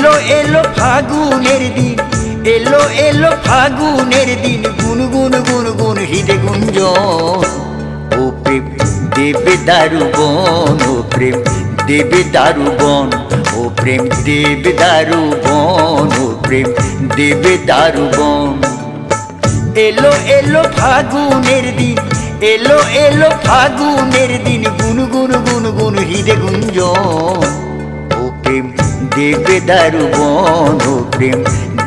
এলো এলো ফাগুনের দিন, এলো এলো ফাগুনের দিন, গুনগুন গুনগুন হৃদে গুঞ্জন। ও প্রেম দেবে দারুবন, ও প্রেম দেবে দারুবন, ও প্রেম দেবে দারুবন, ও প্রেম দেবে দারুবন। এলো এলো ফাগুনের দিন, এলো এলো ফাগুনের দিন, গুনগুন গুনগুন হৃদে গুঞ্জন। ও প্রেম দেবে দারুবন, ও প্রেম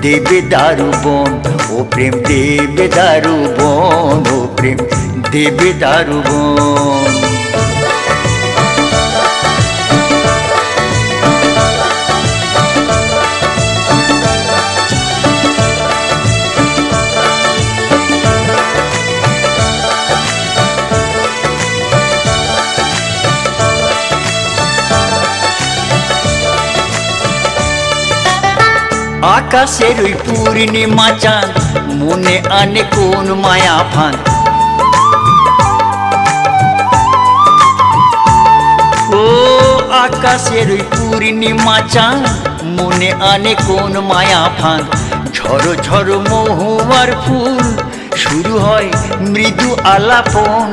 দেবে দারুবন, ও প্রেম দেবে দারুবন, ও প্রেম দেবে দারুবন। আকাশের ওই পূর্ণিমা চাঁদ মনে আনে কোন মায়া ফান। ও আকাশের ওই পূর্ণিমা চাঁদ মনে আনে কোন মায়া ফান। ঝড়ো ঝড়ো মহুয়ার ফুল শুরু হয় মৃদু আলাপন।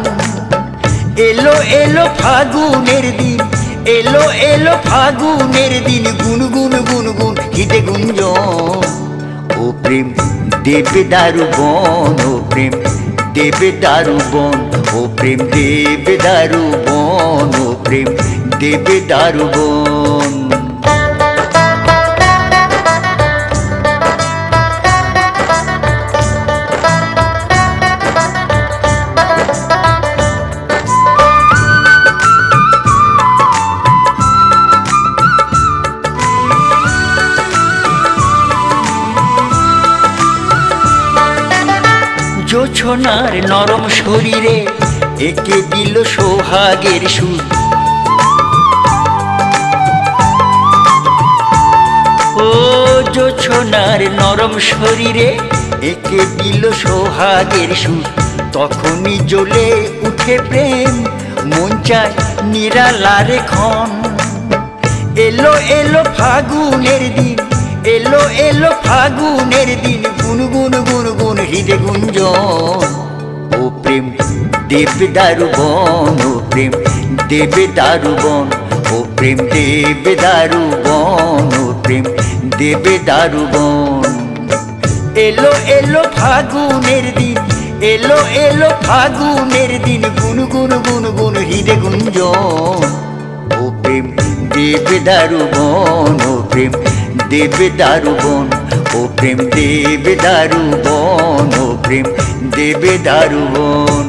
এলো এলো ফাগুনের দিন, এলো এলো ফাগুনের দিন, গুনগুন গুনগুন হৃদে গুঞ্জন। ও প্রেম দেবে দারুবন, ও প্রেম দেবে দারুবন, ও প্রেম দেবে দারুবন, ও প্রেম দেবে দারুবন। জোছনার নরম শরীরে এঁকে দিল সোহাগের সুর। ও জোছনার নরম শরীরে এঁকে দিল সোহাগের সুর। তখনই জ্বলে উঠে প্রেম, মন চায় নিরালারে ক্ষণ। এলো এলো ফাগুনের দিন, এলো এলো ফাগুনের দিন, গুনগুন গুনগুন হৃদে গুঞ্জন। ও প্রেম দেবে দারুবন, ও প্রেম দেবে দারুবন, ও প্রেম দেবে দারুবন, ও প্রেম দেবে দারুবন। এলো এলো ফাগুনের দিন, এলো এলো ফাগুনের দিন, গুনগুন গুনগুন হৃদে গুঞ্জন। ও প্রেম দেবে দারুবন, ও প্রেম দেবে দারুবন, ও প্রেম দেবে দারুবন, ও প্রেম দেবে দারুবন।